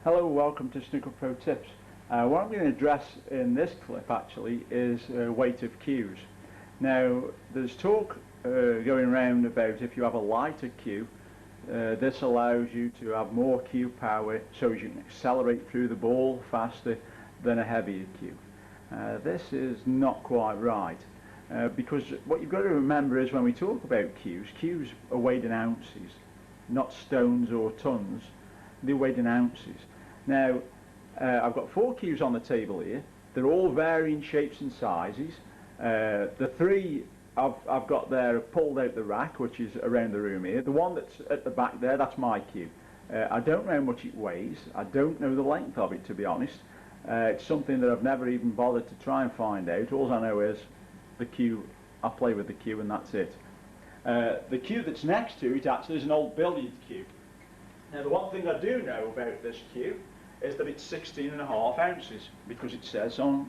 Hello, welcome to Snooker Pro Tips. What I'm going to address in this clip actually is weight of cues. Now there's talk going around about if you have a lighter cue, this allows you to have more cue power so you can accelerate through the ball faster than a heavier cue. This is not quite right because what you've got to remember is when we talk about cues are weighed in ounces, not stones or tons. They're weighed in ounces. Now, I've got 4 cues on the table here. They're all varying shapes and sizes. The 3 I've got there pulled out the rack, which is around the room here. The one that's at the back there, that's my cue. I don't know how much it weighs. I don't know the length of it, to be honest. It's something that I've never even bothered to try and find out. All I know is the cue, I play with the cue and that's it. The cue that's next to it actually is an old billiard cue. Now the one thing I do know about this cue is that it's 16.5 ounces because it says on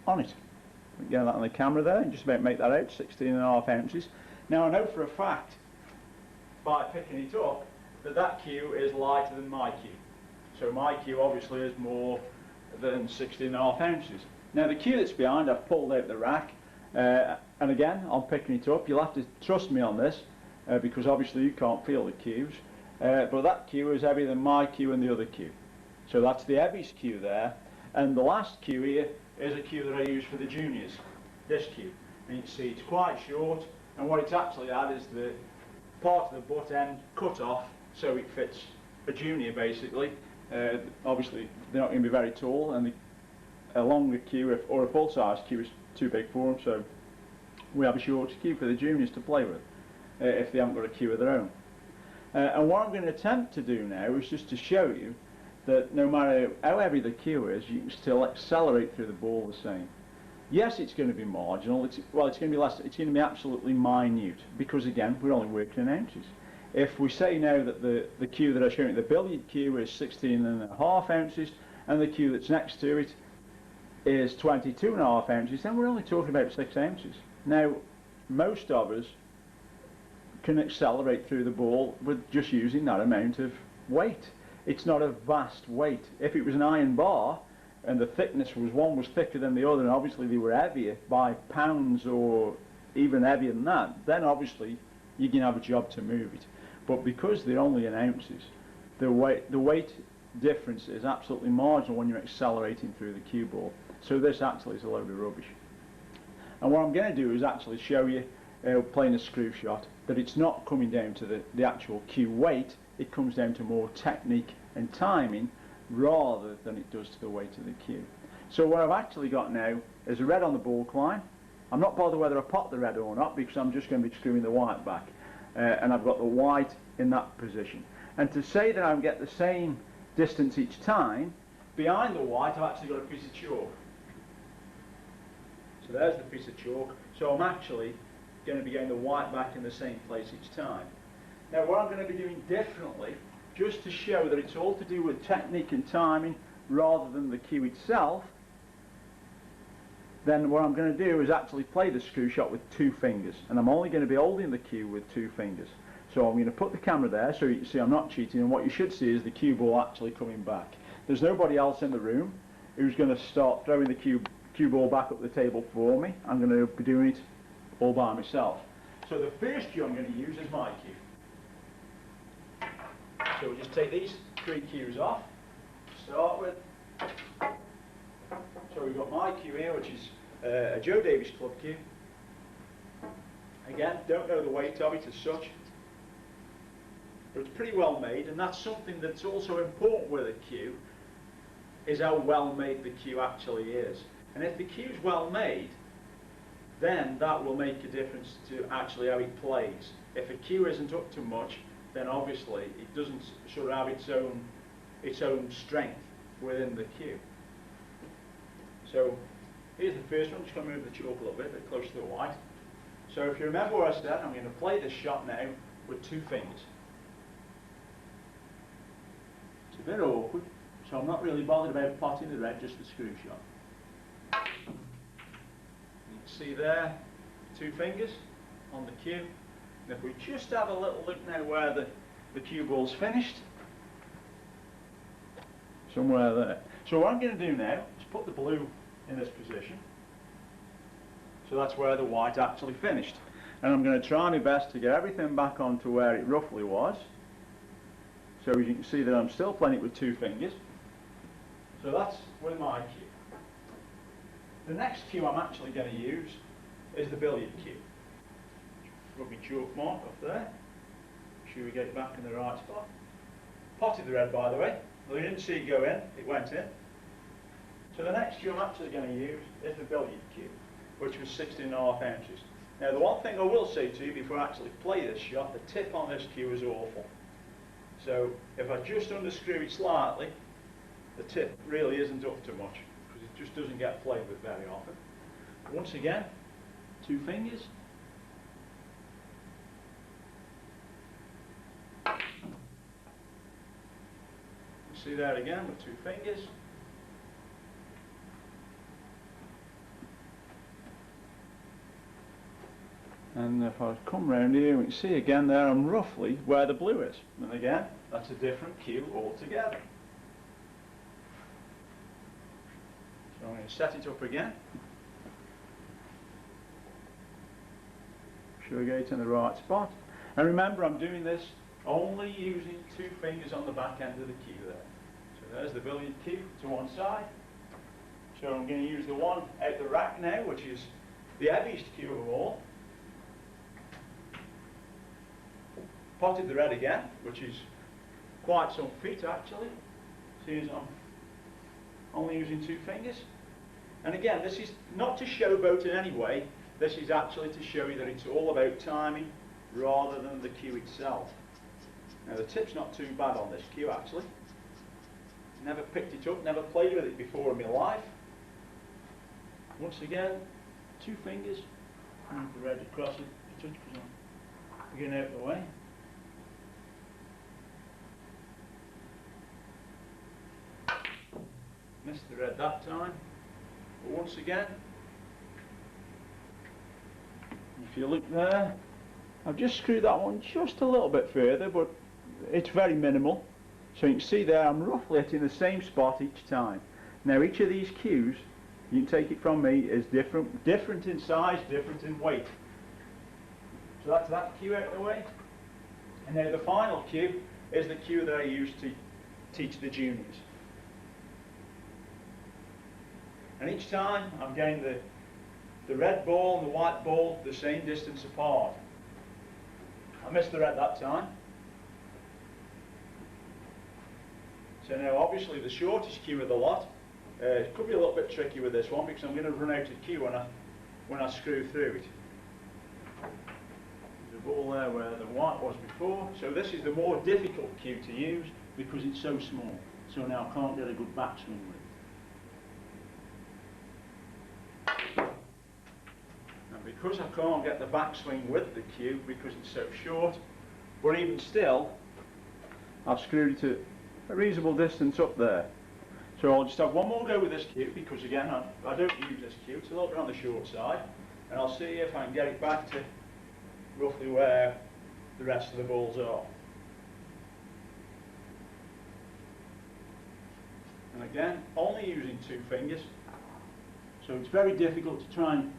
it. We can get that on the camera there and just about make that out, 16.5 ounces. Now I know for a fact by picking it up that that cue is lighter than my cue. So my cue obviously is more than 16.5 ounces. Now the cue that's behind I've pulled out the rack and again I'm picking it up. You'll have to trust me on this because obviously you can't feel the cues. But that cue is heavier than my cue and the other cue. So that's the heaviest cue there. And the last cue here is a cue that I use for the juniors. This cue. And you can see it's quite short, and what it's actually had is the part of the butt end cut off so it fits a junior basically. Obviously they're not going to be very tall, and a longer cue or a full size cue is too big for them, so we have a short cue for the juniors to play with if they haven't got a cue of their own. And what I'm going to attempt to do now is just to show you that no matter how heavy the cue is, you can still accelerate through the ball the same. Yes, it's going to be marginal. It's going to be less. It's going to be absolutely minute because again, we're only working in ounces. If we say now that the cue that I showed you, the billiard cue, is 16.5 ounces, and the cue that's next to it is 22.5 ounces, then we're only talking about 6 ounces. Now, most of us can accelerate through the ball with just using that amount of weight. It's not a vast weight. If it was an iron bar and the thickness was one was thicker than the other and obviously they were heavier by pounds or even heavier than that, then obviously you can have a job to move it. But because they're only in ounces, the weight difference is absolutely marginal when you're accelerating through the cue ball. So this actually is a load of rubbish. And what I'm going to do is actually show you playing a screw shot that it's not coming down to the actual cue weight. It comes down to more technique and timing rather than it does to the weight of the cue. So what I've actually got now is a red on the ball climb. I'm not bothered whether I pot the red or not because I'm just going to be screwing the white back, and I've got the white in that position. And to say that I get the same distance each time, behind the white I've actually got a piece of chalk. So there's the piece of chalk. So I'm actually going to be getting the white back in the same place each time. Now what I'm going to be doing differently, just to show that it's all to do with technique and timing rather than the cue itself, then what I'm going to do is actually play the screw shot with 2 fingers, and I'm only going to be holding the cue with 2 fingers. So I'm going to put the camera there so you can see I'm not cheating, and what you should see is the cue ball actually coming back. There's nobody else in the room who's going to start throwing the cue ball back up the table for me. I'm going to be doing it all by myself. So the first cue I'm going to use is my cue. So we'll just take these 3 cues off to start with. So we've got my cue here, which is a Joe Davis club cue. Again, don't know the weight of it as such, but it's pretty well made, and that's something that's also important with a cue, is how well made the cue actually is. And if the cue's well made, then that will make a difference to actually how it plays. If a cue isn't up to much, then obviously it doesn't sort of have its own strength within the cue. So here's the first one. I'm just going to move the chalk a little bit closer to the white. So if you remember what I said, I'm going to play this shot now with 2 fingers. It's a bit awkward, so I'm not really bothered about potting the red, just the screw shot. You can see there, 2 fingers on the cue. And if we just have a little look now where the cue ball's finished, somewhere there. So what I'm going to do now is put the blue in this position. So that's where the white actually finished. And I'm going to try my best to get everything back onto where it roughly was. So as you can see that I'm still playing it with 2 fingers. So that's with my cue. The next cue I'm actually going to use is the billiard cue. Rub my chalk mark off there. Make sure we get it back in the right spot. Potted the red, by the way. Though you didn't see it go in, it went in. So the next cue I'm actually going to use is the billiard cue, which was 16.5 ounces. Now the one thing I will say to you before I actually play this shot, the tip on this cue is awful. So if I just underscrew it slightly, the tip really isn't up to much, because it just doesn't get played with very often. Once again, 2 fingers. See that again with 2 fingers. And if I come round here, we can see again there I'm roughly where the blue is. And again, that's a different cue altogether. So I'm going to set it up again. Sure we get it in the right spot. And remember, I'm doing this only using 2 fingers on the back end of the cue there. So there's the billiard cue to one side. So I'm going to use the one out the rack now, which is the heaviest cue of all. Potted the red again, which is quite some feat actually. See, as I'm only using 2 fingers. And again, this is not to showboat in any way. This is actually to show you that it's all about timing rather than the cue itself. Now the tip's not too bad on this cue actually. Never picked it up, never played with it before in my life. Once again, 2 fingers. Move the red across it, touch because I'm getting out of the way. Missed the red that time. But once again, if you look there, I've just screwed that one just a little bit further, but it's very minimal. So you can see there I'm roughly hitting the same spot each time. Now each of these cues, you can take it from me, is different in size, different in weight. So that's that cue out of the way. And now the final cue is the cue that I use to teach the juniors. And each time I'm getting the red ball and the white ball the same distance apart. I missed the red that time. So now obviously the shortest cue of the lot, it could be a little bit tricky with this one because I'm going to run out of cue when I screw through it. There's a ball there where the white was before, so this is the more difficult cue to use because it's so small. So now I can't get a good backswing with it. And because I can't get the backswing with the cue because it's so short, but even still, I've screwed it to a reasonable distance up there. So I'll just have one more go with this cue because again I don't use this cue, it's a little bit on the short side, and I'll see if I can get it back to roughly where the rest of the balls are. And again, only using 2 fingers, so it's very difficult to try and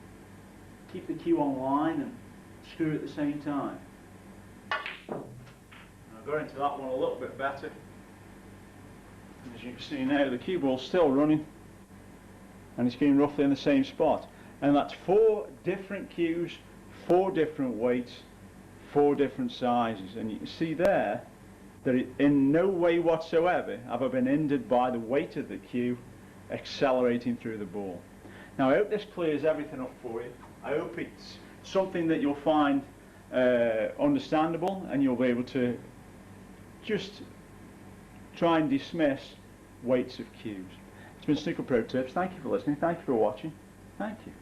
keep the cue on line and screw at the same time. And I've got into that one a little bit better. As you can see now, the cue ball's still running and it's going roughly in the same spot. And that's 4 different cues, 4 different weights, 4 different sizes. And you can see there that in no way whatsoever have I been hindered by the weight of the cue accelerating through the ball. Now I hope this clears everything up for you. I hope it's something that you'll find understandable and you'll be able to just try and dismiss weights of cues. It's been Snooker Pro Tips. Thank you for listening. Thank you for watching. Thank you.